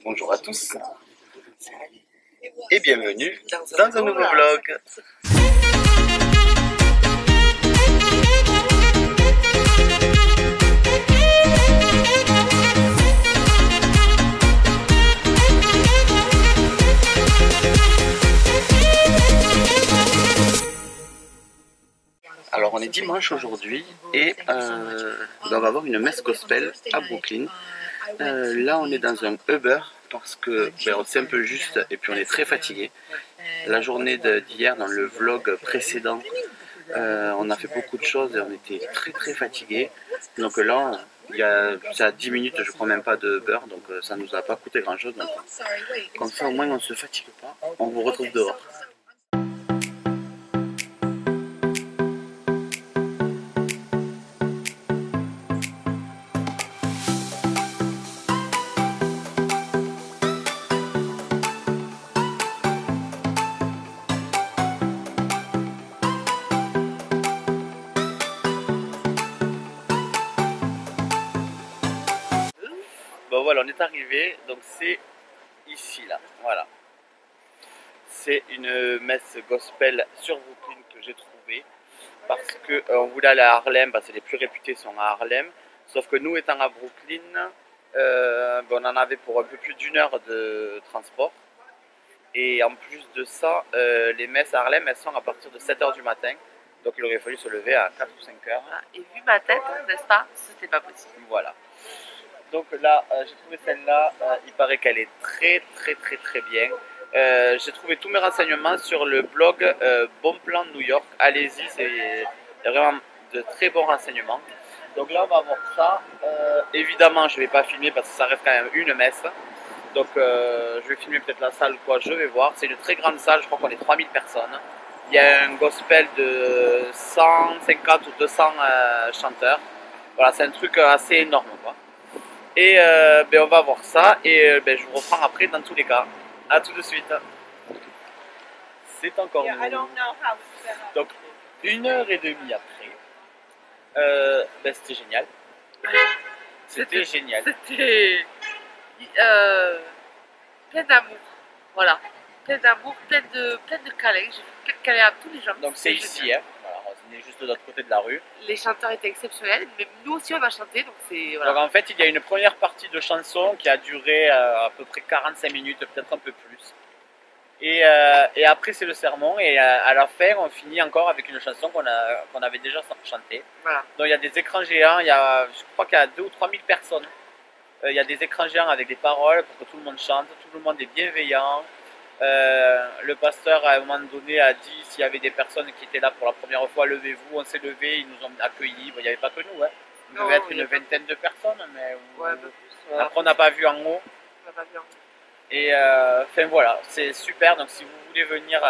Bonjour à tous et bienvenue dans un nouveau vlog. Alors on est dimanche aujourd'hui et on va avoir une messe gospel à Brooklyn. Là on est dans un Uber parce que c'est un peu juste et puis on est très fatigué. La journée d'hier dans le vlog précédent on a fait beaucoup de choses et on était très fatigué. Donc là ça a 10 minutes je crois même pas de Uber, donc ça nous a pas coûté grand chose. Donc, comme ça au moins on ne se fatigue pas. On vous retrouve dehors. Bon voilà, on est arrivé, donc c'est ici là, voilà. C'est une messe gospel sur Brooklyn que j'ai trouvée parce que on voulait aller à Harlem, parce que les plus réputés sont à Harlem, sauf que nous étant à Brooklyn, on en avait pour un peu plus d'une heure de transport. Et en plus de ça, les messes à Harlem, elles sont à partir de 7 h du matin, donc il aurait fallu se lever à 4 ou 5 heures. Et vu ma tête, n'est-ce pas, c'était pas possible. Voilà. Donc là, j'ai trouvé celle-là, il paraît qu'elle est très bien. J'ai trouvé tous mes renseignements sur le blog Bon Plan New York. Allez-y, c'est vraiment de très bons renseignements. Donc là, on va voir ça. Évidemment, je ne vais pas filmer parce que ça reste quand même une messe. Donc je vais filmer peut-être la salle, quoi, je vais voir. C'est une très grande salle, je crois qu'on est 3000 personnes. Il y a un gospel de 150 ou 200 chanteurs. Voilà, c'est un truc assez énorme, quoi. Et on va voir ça et je vous reprends après dans tous les cas. A tout de suite. C'est encore nous. Donc 1 h 30 après. C'était génial. C'était génial. C'était plein d'amour. Voilà. Plein d'amour, plein de câlins. J'ai fait plein de câlins à tous les gens. Donc c'est ici, hein. Voilà, on est juste de l'autre côté de la rue. Les chanteurs étaient exceptionnels, mais nous aussi on a chanté, donc c'est... Voilà. Donc en fait il y a une première partie de chanson qui a duré à peu près 45 minutes, peut-être un peu plus. Et après c'est le sermon et à la fin on finit encore avec une chanson qu'on avait déjà chantée. Voilà. Donc il y a des écrans géants, je crois qu'il y a 2 ou 3 000 personnes. Il y a des écrans géants avec des paroles pour que tout le monde chante, tout le monde est bienveillant. Le pasteur à un moment donné a dit s'il y avait des personnes qui étaient là pour la première fois, levez-vous, on s'est levé, ils nous ont accueillis. Bon, il n'y avait pas que nous, hein. Il devait être une vingtaine de personnes, mais ouais, un peu plus. Après on n'a pas vu en haut. On n'a pas vu en haut. Et enfin voilà, c'est super. Donc si vous voulez venir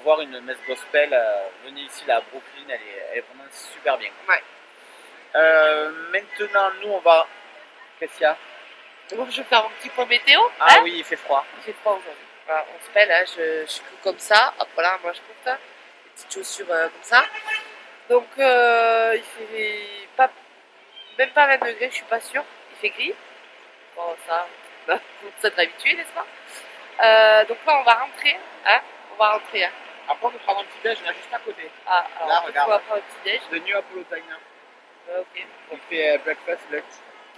voir une messe gospel, venez ici là à Brooklyn, elle est vraiment super bien. Ouais. Maintenant nous on va... Qu'est-ce qu'il y a? Donc je vais faire un petit point météo. Ah hein, oui, il fait froid. Il fait froid aujourd'hui. Voilà, on se pèle, hein, je suis comme ça. Hop voilà, moi je porte hein, des petites chaussures comme ça. Donc il fait pas, même pas 20 degrés, je suis pas sûre. Il fait gris. Bon ça, faut s'être habitué, n'est-ce pas? Donc là on va rentrer. Hein, on va rentrer. Hein. Après on va prendre un petit déj là juste à côté. Ah, alors là, on va prendre un petit déj. The New Apollo Diner. Ok. On fait breakfast, lunch.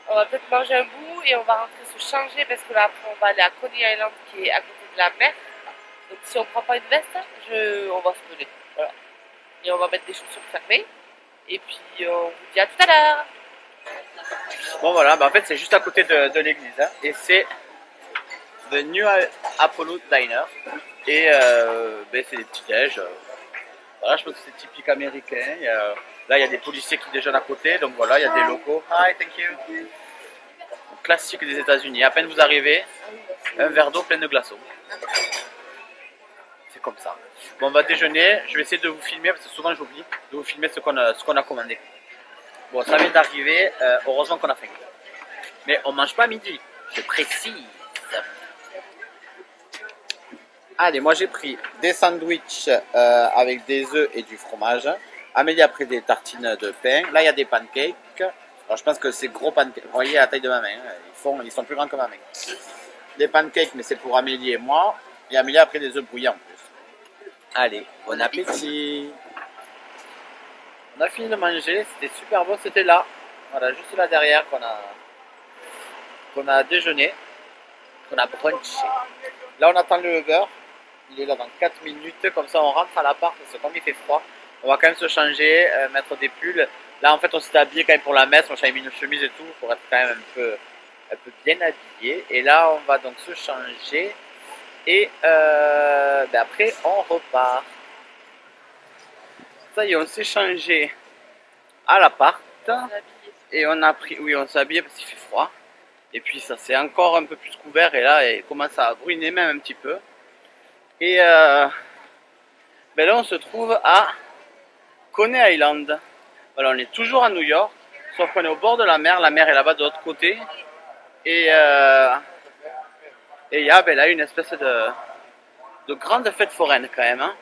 On va peut-être manger un bout et on va rentrer se changer parce que là après on va aller à Coney Island qui est à côté de la mer. Donc si on prend pas une veste, on va se brûler. Voilà. Et on va mettre des chaussures fermées. Et puis on vous dit à tout à l'heure. Bon voilà, en fait c'est juste à côté de l'église. Hein, et c'est The New Apollo Diner. Et c'est des petits déj. Voilà, je pense que c'est typique américain. Là il y a des policiers qui déjeunent à côté. Donc voilà, il y a des locaux. Hi, thank you. Classique des États-Unis. À peine vous arrivez, un verre d'eau plein de glaçons. C'est comme ça. Bon, on va déjeuner. Je vais essayer de vous filmer parce que souvent j'oublie de vous filmer ce qu'on a commandé. Bon, ça vient d'arriver. Heureusement qu'on a faim. Mais on mange pas à midi. Je précise. Allez, moi j'ai pris des sandwichs avec des œufs et du fromage. Amélie a pris des tartines de pain. Là, il y a des pancakes. Alors, je pense que ces gros pancakes, vous voyez la taille de ma main, hein, ils sont plus grands que ma main. Des pancakes, mais c'est pour Amélie et moi. Et Amélie a pris des œufs brouillés en plus. Allez, bon appétit. On a fini de manger, c'était super bon, c'était là. Voilà, juste là derrière qu'on a déjeuné, qu'on a brunché. Là, on attend le Uber. Il est là dans 4 minutes, comme ça on rentre à l'appart, parce que comme il fait froid, on va quand même se changer, mettre des pulls. Là en fait on s'est habillé quand même pour la messe, moi j'avais mis une chemise et tout, pour être quand même un peu bien habillé. Et là on va donc se changer, et après on repart. Ça y est, on s'est changé à l'appart, et on a pris, oui on s'est habillé parce qu'il fait froid. Et puis ça s'est encore un peu plus couvert, et là il commence à bruiner même un petit peu. Et ben là on se trouve à Coney Island. Voilà, on est toujours à New York, sauf qu'on est au bord de la mer est là-bas de l'autre côté. Et il y a ben là une espèce de grande fête foraine quand même. Hein.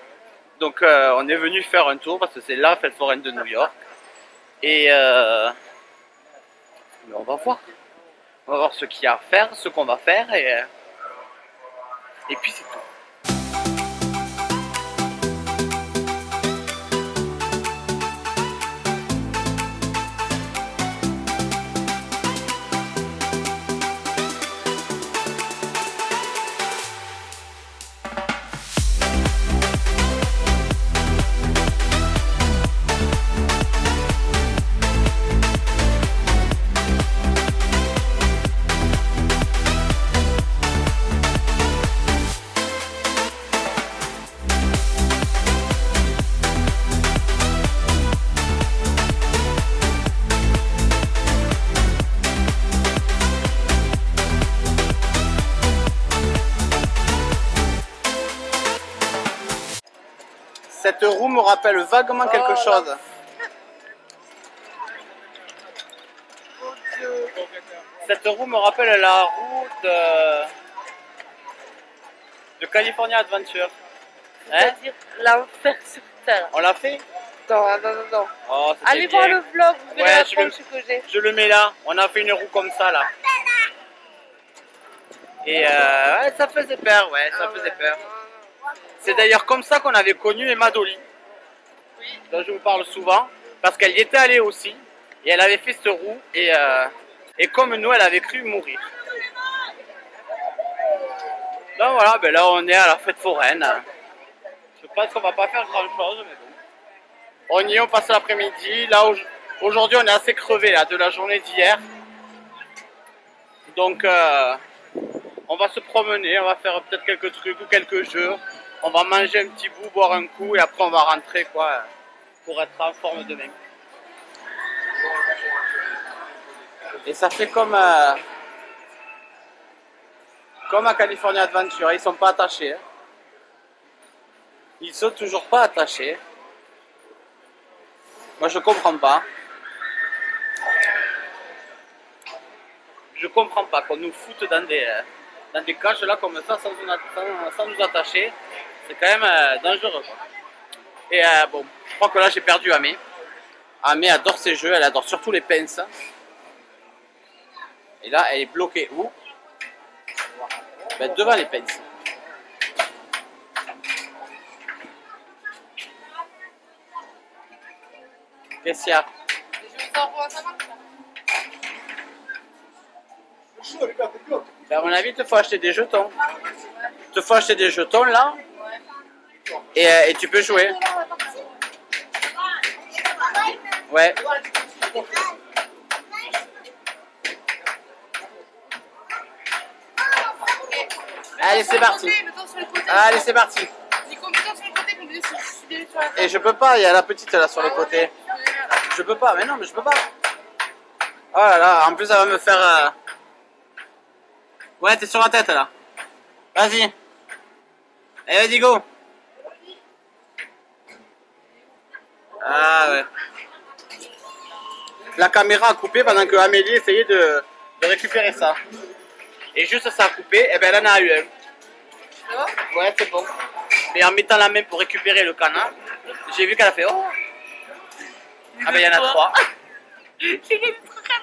Donc on est venu faire un tour parce que c'est la fête foraine de New York. Et mais on va voir. On va voir ce qu'il y a à faire, ce qu'on va faire, et puis c'est tout. Cette roue me rappelle vaguement quelque chose. Cette roue me rappelle la roue de California Adventure. Hein? C'est-à-dire l'enfer sur terre. On l'a fait? Non, non, non, non. Oh, allez bien. voir le vlog, vous verrez la tronche que j'ai. Je le mets là. On a fait une roue comme ça là. Et ouais, ça faisait peur, ouais, ça faisait peur. C'est d'ailleurs comme ça qu'on avait connu Emma Dolly, dont je vous parle souvent, parce qu'elle y était allée aussi, et elle avait fait cette roue, et comme nous, elle avait cru mourir. Donc voilà, ben là on est à la fête foraine. Je pense qu'on va pas faire grand chose, mais bon. On y est, on passe l'après-midi. Là aujourd'hui on est assez crevé là, de la journée d'hier. Donc on va se promener, on va faire peut-être quelques trucs ou quelques jeux. On va manger un petit bout, boire un coup, et après on va rentrer quoi, pour être en forme demain. Et ça fait comme à California Adventure, ils sont pas attachés. Hein. Ils sont toujours pas attachés. Moi je comprends pas. Je comprends pas qu'on nous foute dans des cages là comme ça sans nous attacher. C'est quand même dangereux quoi. Et bon, je crois que là j'ai perdu Amé. Amé adore ces jeux, elle adore surtout les pinces. Et là elle est bloquée où? Ben, devant les pinces. Qu'est-ce qu'il y a? Ben, à mon avis, il te faut acheter des jetons. Il te faut acheter des jetons là. Et tu peux jouer. Ouais. Allez, c'est parti. Allez, c'est parti. Et je peux pas, il y a la petite là sur le côté. Je peux pas, mais non, mais je peux pas. Oh là là, en plus ça va me faire... Ouais, t'es sur la tête là. Vas-y. Allez, vas-y, go. Ah ouais. La caméra a coupé pendant que Amélie essayait de récupérer ça. Et juste ça a coupé, et ben elle en a eu un. C'est bon? Ouais, c'est bon. Mais en mettant la main pour récupérer le canard, j'ai vu qu'elle a fait oh. Ah ben il y en a trois. J'ai les trucs à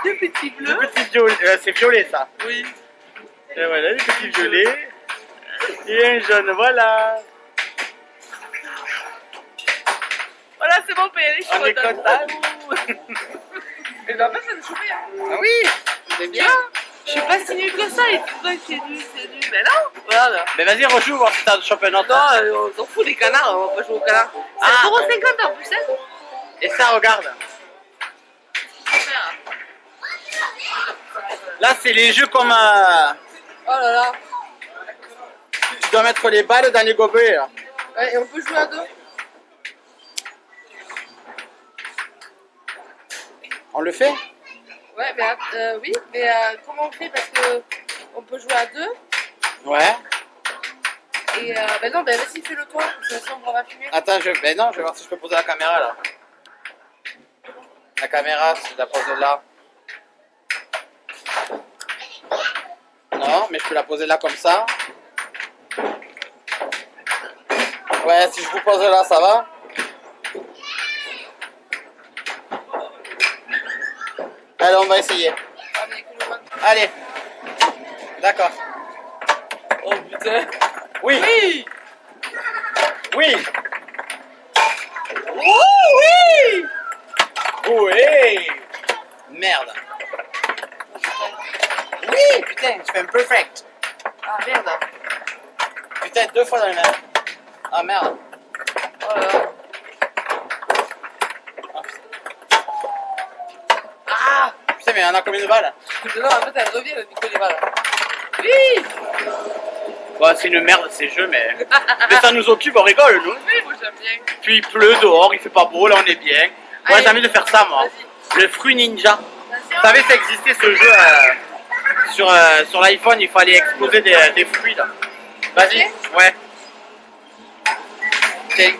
Deux petits bleus. Des petits violets, c'est violet ça. Oui. Et voilà, des petits violets. Et un jaune, voilà. Voilà, c'est bon, on peut y aller. On est content. Et ben, en fait, ça nous choper. Ah oui, c'est bien. Je suis pas si nulle que ça, et tout le monde c'est nul. Mais non, voilà. Mais vas-y, rejoue, voir si t'as chopé un autre. Non, on s'en fout des canards, on va pas jouer aux canards. C'est Ah. 1,50 € en plus, hein. Et ça, regarde. Là, c'est les jeux comme... Oh là là. tu dois mettre les balles dans les gobelets, là. Ouais, et on peut jouer à deux. On le fait? Ouais, mais oui, mais comment on fait? Parce que on peut jouer à deux. Ouais. Et ben non, ben vas-y, fais-le toi, parce que sinon on va fumer. Attends, ben non, je vais voir si je peux poser la caméra, là. La caméra, si je la pose là. Non, mais je peux la poser là comme ça. Ouais, si je vous pose là, ça va? Allez, on va essayer. Allez. D'accord. Oh putain. Oui. Oui. Oui. Oh oui. Oui. Merde. Oui, putain, je fais un perfect. Ah merde. Putain, 2 fois dans le même. Ah merde. Oh là là. Ah, putain. Ah, putain, mais il y en a combien de balles? Non, en fait, elle revient, elle dit que les balles. Oui. Bah, c'est une merde ces jeux, mais ça nous occupe, on rigole, nous. Oui, moi j'aime bien. Puis il pleut dehors, il fait pas beau, là on est bien. Moi j'ai envie de faire ça, moi. Le fruit ninja. Vous savez, ça existait ce jeu sur l'iPhone, il fallait exploser des fruits là. Vas-y, ouais. Tiens.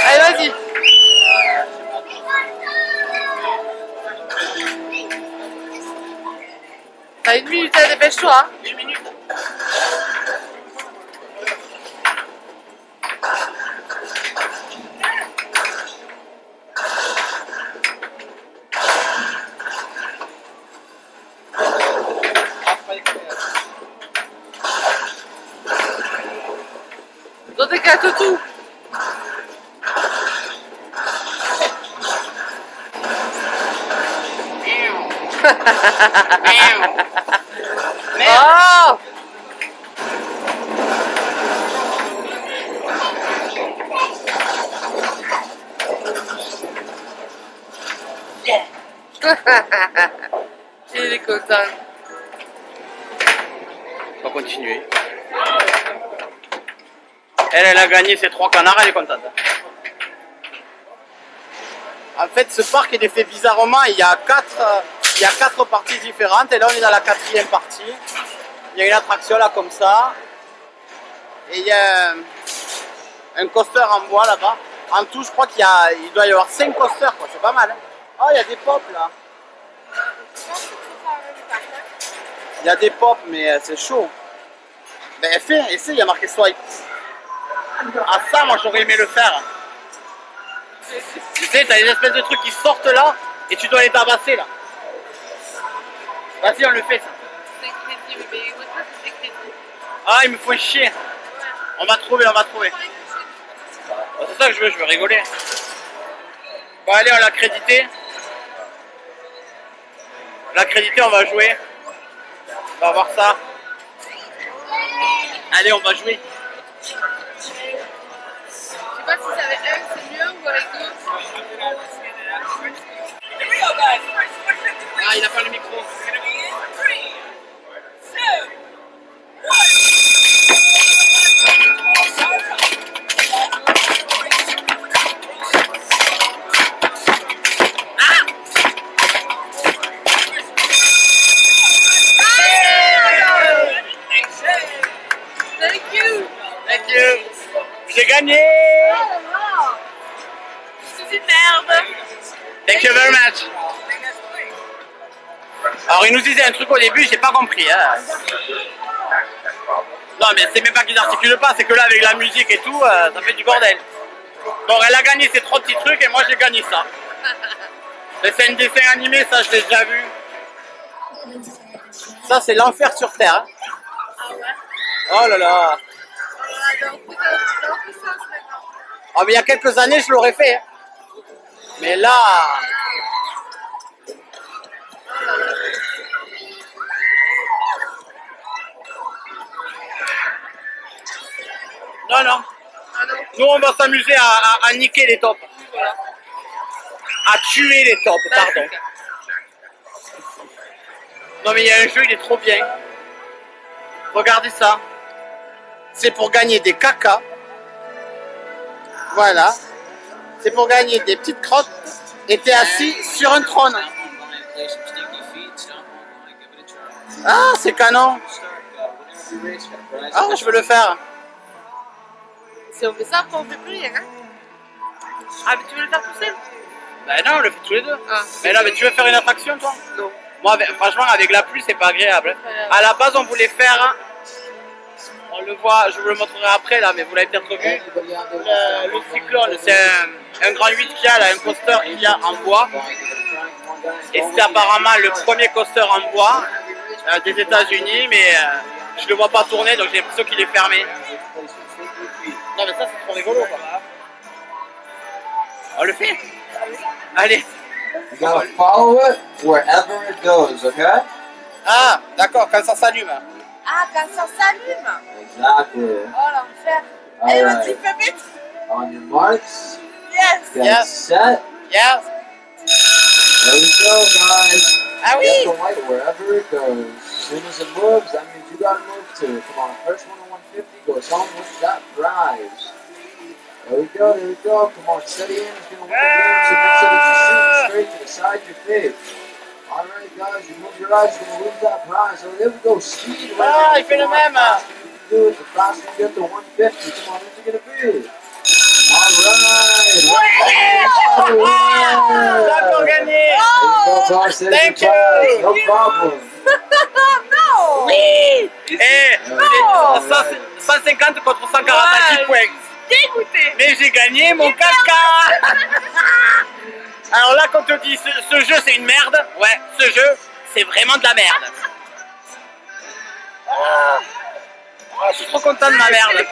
Allez, vas-y. T'as 1 minute, hein, dépêche-toi. Hein. 1 minute. Dans tes cartes tout. Oh. Il est content. On va continuer. Elle a gagné ses 3 canards, elle est contente. En fait, ce parc est fait bizarrement. Il y a 4 parties différentes. Et là, on est dans la 4e partie. Il y a une attraction là, comme ça. Et il y a un coaster en bois là-bas. En tout, je crois il doit y avoir 5 coasters, quoi. C'est pas mal. Hein. Oh, il y a des pops là. Il y a des pops, mais c'est chaud. Ben, essaye, il y a marqué swipe. Ah, ça, moi, j'aurais aimé le faire. Tu sais, t'as des espèces de trucs qui sortent là, et tu dois les tabasser là. Vas-y, on le fait ça. C'est crédible, mais moi ça c'est crédible. Ah, il me faut chier. On va trouver, on va trouver. C'est ça que je veux rigoler. Bon, allez, on l'a crédité. On l'a crédité, on va jouer. On va voir ça. Allez, on va jouer. Je sais pas si c'est avec un, c'est mieux ou avec deux. Ah, il a pas le micro. Thank you. Thank you. J'ai gagné. C'est une merde. Thank you very much. Alors il nous disait un truc au début, j'ai pas compris. Hein. Non, mais c'est même pas qu'ils n'articulent pas, c'est que là, avec la musique et tout, ça fait du bordel. Bon, elle a gagné ces 3 petits trucs et moi j'ai gagné ça. C'est un dessin animé, ça je l'ai déjà vu. Ça, c'est l'enfer sur Terre. Hein. Ah ouais. Oh là là. Oh, mais il y a quelques années, je l'aurais fait. Hein. Mais là. Non, non. Nous, on va s'amuser à niquer les tops. À tuer les tops, pardon. Non, mais il y a un jeu, il est trop bien. Regardez ça. C'est pour gagner des cacas. Voilà. C'est pour gagner des petites crottes et t'es assis sur un trône. Ah, c'est canon. Ah, je veux le faire. Si on fait ça, après on fait plus rien. Hein. Ah, mais tu veux le faire tout seul? Ben non, on le fait tous les deux. Ah. Mais là, mais tu veux faire une attraction, toi? Non. Moi, franchement, avec la pluie, c'est pas agréable. À la base, on voulait faire... On le voit, je vous le montrerai après, là, mais vous l'avez peut-être vu. Le cyclone, c'est un grand 8 qu'il y a, là, un coaster qu'il y a en bois. Et c'était apparemment le premier coaster en bois des États-Unis, mais je le vois pas tourner, donc j'ai l'impression qu'il est fermé. Non, mais ça, c'est trop rigolo, quoi. On le fait? Allez. You gotta follow it wherever it goes, okay? Ah, d'accord, quand ça s'allume. Ah, quand ça s'allume. Exactly. Oh, l'enfer. All Allez, right. vas-y, fais vite. On your marks, Yes. get Yes. set. Yes. There we go, guys. Ah Get oui. the light wherever it goes. As soon as it moves, that means you gotta move too. Come on, first one to 150 goes home with that prize. There we go, there we go. Come on, steady in. It's gonna win the game, so make sure that you're shooting straight to the side of your face. Alright, guys, you move your eyes, you're gonna lose that prize. So there we go, speed right Ah, now. il fait le Come on, même. the faster you can do it, the faster you get to 150. Come on, who's it gonna be? Alright! T'as pour gagner. There you go, boss. There's Thank your prize. you. No problem. Non. Oui. Et Non. 150 contre 140, 10 points. Dégoûté. Mais j'ai gagné mon caca. Alors là, quand on te dit ce jeu c'est une merde, ouais, ce jeu c'est vraiment de la merde. Je suis trop content de ma merde.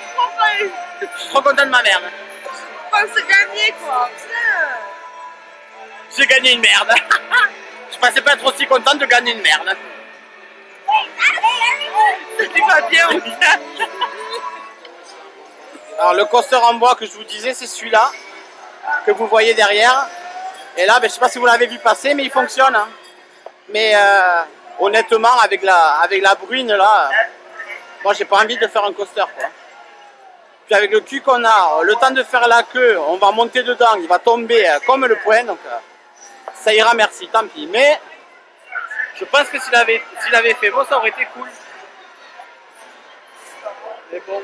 Je suis trop content de ma merde. On s'est gagné, quoi. Putain. J'ai gagné une merde. Je pensais pas être aussi content de gagner une merde. C'était pas bien. Alors le coaster en bois que je vous disais, c'est celui-là que vous voyez derrière. Et là, ben, je sais pas si vous l'avez vu passer, mais il fonctionne. Hein. Mais honnêtement, avec la bruine là, moi j'ai pas envie de faire un coaster, quoi. Puis avec le cul qu'on a, le temps de faire la queue, on va monter dedans, il va tomber comme le poing, donc ça ira, merci, tant pis. Mais je pense que s'il avait fait beau, ça aurait été cool. Mais bon.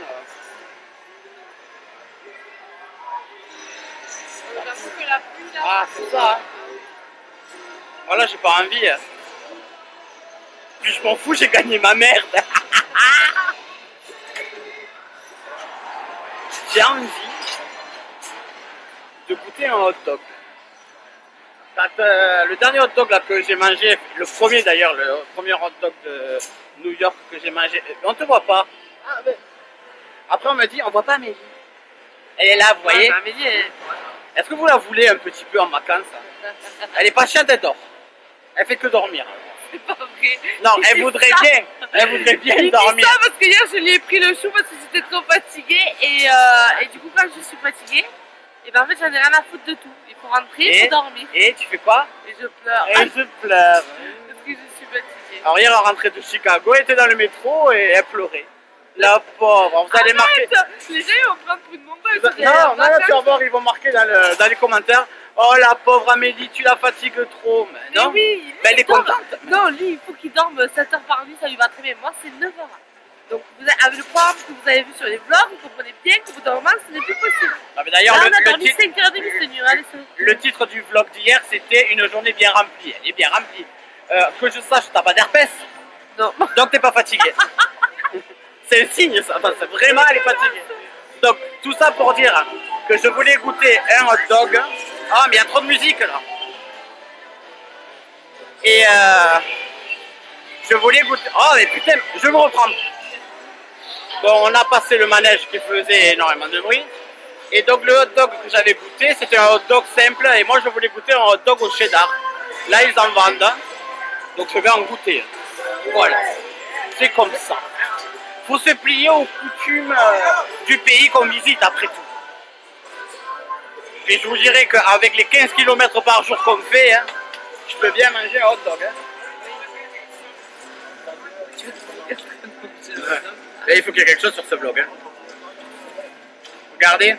Ah, c'est ça. Hein. Voilà, j'ai pas envie. Puis je m'en fous, j'ai gagné ma merde. J'ai envie de goûter un hot dog. Le dernier hot dog là, que j'ai mangé, le premier d'ailleurs, le premier hot dog de New York que j'ai mangé, on te voit pas. Ah, ben. Après on me dit, on voit pas Amélie. Elle est là, vous voyez. Est-ce que vous la voulez un petit peu en vacances? Elle est patiente, elle dort. Elle fait que dormir. C'est pas vrai. Non, elle voudrait bien. Elle voudrait bien Il dormir. dit ça parce que hier je lui ai pris le chou parce que j'étais trop fatiguée et du coup quand je suis fatiguée, et ben en fait j'en ai rien à foutre de tout. Il faut rentrer, il faut dormir. Et tu fais quoi? Et je pleure. Et je pleure. Parce que je suis fatiguée. Alors hier, elle rentrait de Chicago, elle était dans le métro et elle pleurait. La pauvre, vous allez marquer. Les gens ils vont prendre pour une montagne. Non, non, tu vas voir, ils vont marquer dans les commentaires. Oh la pauvre Amélie, tu la fatigues trop. Mais non, mais oui, mais elle est contente. Non, lui il faut qu'il dorme 7 heures par nuit, ça lui va très bien. Moi c'est 9 heures. Donc avec le programme que vous avez vu sur les vlogs, vous comprenez bien que vous dormez, ce n'est plus possible. Ah, mais d'ailleurs, Là, on a dormi 5h30, c'est nul. Allez, le titre du vlog d'hier, c'était une journée bien remplie. Elle est bien remplie. Que je sache, t'as pas d'herpès. Non. Donc t'es pas fatigué. C'est un signe, ça. Enfin, c'est vraiment, elle est fatiguée. Donc, tout ça pour dire que je voulais goûter un hot dog. Ah, mais il y a trop de musique là. Et je voulais goûter. Oh, mais putain, je me reprends. Bon, on a passé le manège qui faisait énormément de bruit. Et donc, le hot dog que j'avais goûté, c'était un hot dog simple. Et moi, je voulais goûter un hot dog au cheddar. Là, ils en vendent. Donc, je vais en goûter. Voilà. C'est comme ça. Faut se plier aux coutumes du pays qu'on visite après tout. Et je vous dirais qu'avec les 15 km par jour qu'on fait, hein, je peux bien manger un hot dog. Hein. Et il faut qu'il y ait quelque chose sur ce vlog. Hein. Regardez.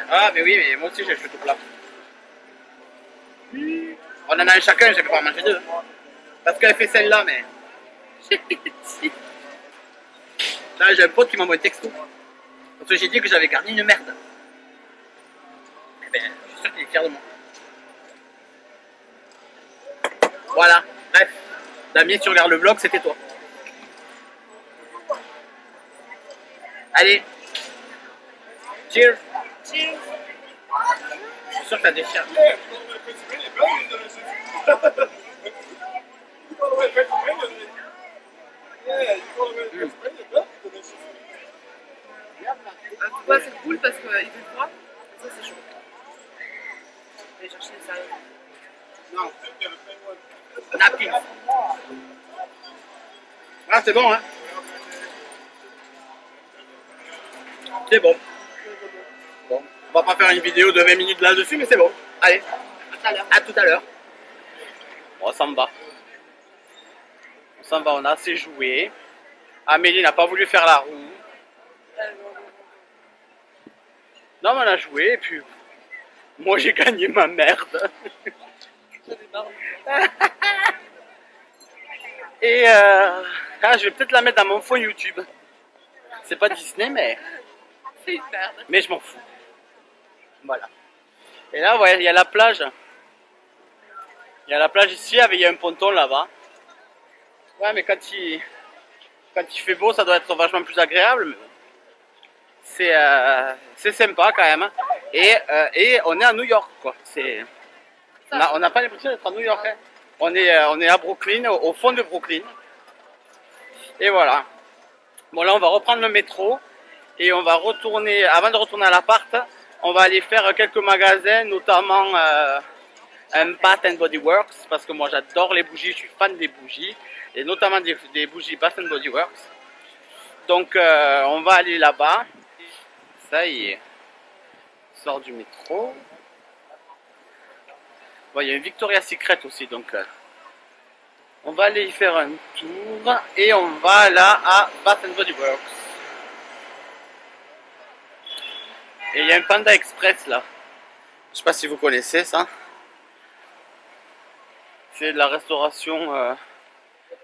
Ah, mais oui, mais moi aussi j'ai le cheveu tout plat. On en a un chacun, je vais pas en manger deux. Parce qu'elle fait celle-là, mais. Là, j'ai un pote qui m'envoie un texto. Parce que j'ai dit que j'avais garni une merde. Eh ben, je suis sûr qu'il est fier de moi. Voilà, bref. Damien, si tu regardes le vlog, c'était toi. Allez. Cheers. Cheers. Je suis sûr que ça déchire. En tout cas, c'est cool parce qu'il fait froid. Ça, c'est chaud. Je vais chercher les salades. Non. Napkins. Ah, c'est bon, hein. C'est bon. Bon. On va pas faire une vidéo de 20 minutes là-dessus, mais c'est bon. Allez. À tout à l'heure. Bon, on s'en va. On s'en va, on a assez joué. Amélie n'a pas voulu faire la roue. Non, mais on a joué et puis moi j'ai gagné ma merde. Et je vais peut-être la mettre dans mon fond YouTube. C'est pas Disney, mais C'est une merde. je m'en fous. Voilà. Et là, ouais, il y a la plage. Il y a la plage ici, il y a un ponton là-bas. Ouais, mais quand il fait beau, ça doit être vachement plus agréable. Mais c'est sympa quand même. Et on est à New York, quoi. On n'a pas l'impression d'être à New York. Hein. On est à Brooklyn, au fond de Brooklyn. Et voilà. Bon, là, on va reprendre le métro. Et on va retourner, avant de retourner à l'appart, on va aller faire quelques magasins, notamment un Bath and Body Works, parce que moi j'adore les bougies, je suis fan des bougies, et notamment des bougies Bath and Body Works. Donc on va aller là-bas. Ça y est, on sort du métro. Bon, il y a une Victoria's Secret aussi, donc on va aller y faire un tour, et on va là à Bath and Body Works. Et il y a un Panda Express là. Je sais pas si vous connaissez ça. C'est de la restauration.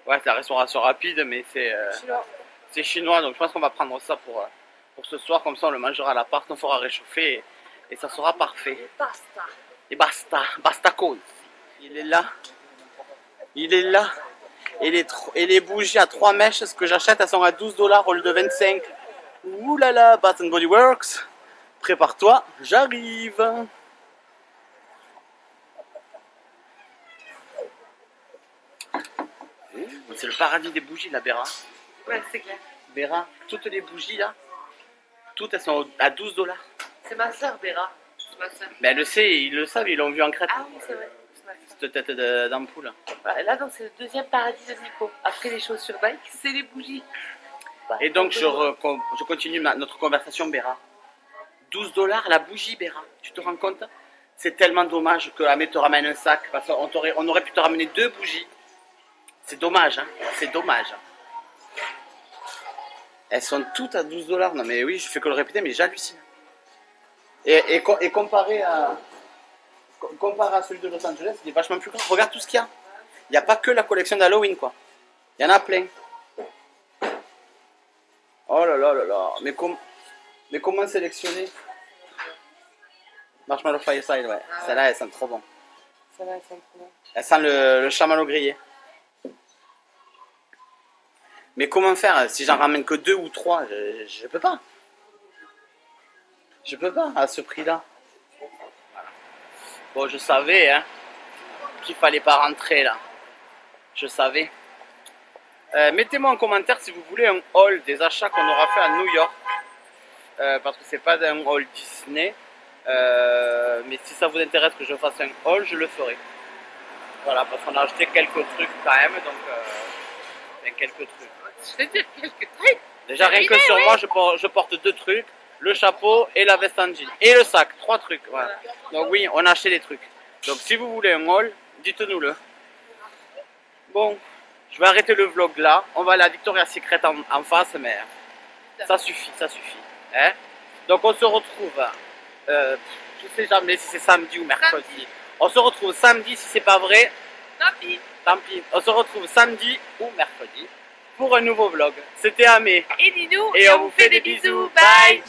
Ouais, c'est la restauration rapide, mais c'est chinois. Donc je pense qu'on va prendre ça pour ce soir. Comme ça, on le mangera à l'appart, on fera réchauffer et ça sera parfait. Basta. Et basta. Basta cause. Il est là. Il est là. Et les bougies à 3 mèches, ce que j'achète, elles sont à 12 $ au lieu de 25. Ouh là là, Bath and Body Works. Prépare-toi, j'arrive. C'est le paradis des bougies, la Béra. Ouais, c'est clair. Béra, toutes les bougies là, toutes elles sont à 12 $. C'est ma soeur, Béra. C'est ma soeur. Mais elle le sait, ils le savent, ils l'ont vu en Crète. Ah oui, c'est vrai. Cette tête d'ampoule. Voilà, là, donc, c'est le deuxième paradis de Nico. Après les chaussures Nike, c'est les bougies. Et donc, je continue notre conversation, Béra. 12 $ la bougie, Béra. Tu te rends compte? C'est tellement dommage que Amé te ramène un sac. Parce qu'on aurait pu te ramener 2 bougies. C'est dommage, hein. C'est dommage. Elles sont toutes à 12 $. Non, mais oui, je fais que le répéter, mais j'hallucine. Et comparé à celui de Los Angeles, il est vachement plus grand. Regarde tout ce qu'il y a. Il n'y a pas que la collection d'Halloween, quoi. Il y en a plein. Oh là là là là. Mais comment sélectionner? Marshmallow Fireside, ouais. Ah ouais. Celle-là, elle sent trop bon. Ça va, c'est trop bon. Elle sent le chamallow grillé. Mais comment faire si j'en ramène que 2 ou 3? Je peux pas. Je peux pas à ce prix-là. Bon, je savais hein, qu'il fallait pas rentrer là. Je savais. Mettez-moi en commentaire si vous voulez un haul des achats qu'on aura fait à New York. Parce que c'est pas un haul Disney. Mais si ça vous intéresse que je fasse un haul, je le ferai. Voilà, parce qu'on a acheté quelques trucs quand même. Donc, quelques trucs. Je vais dire quelques trucs. Déjà, rien que sur moi, je porte 2 trucs. Le chapeau et la veste en jean. Et le sac, 3 trucs. Voilà. Donc oui, on a acheté des trucs. Donc si vous voulez un haul, dites-nous-le. Bon, je vais arrêter le vlog là. On va aller à Victoria's Secret en face, mais ça suffit, ça suffit. Hein? Donc on se retrouve, je sais jamais si c'est samedi ou mercredi. On se retrouve samedi si c'est pas vrai. Tant pis. Tant pis. On se retrouve samedi ou mercredi pour un nouveau vlog. C'était Amé. Et Ninou. Et on vous fait des bisous. Bye.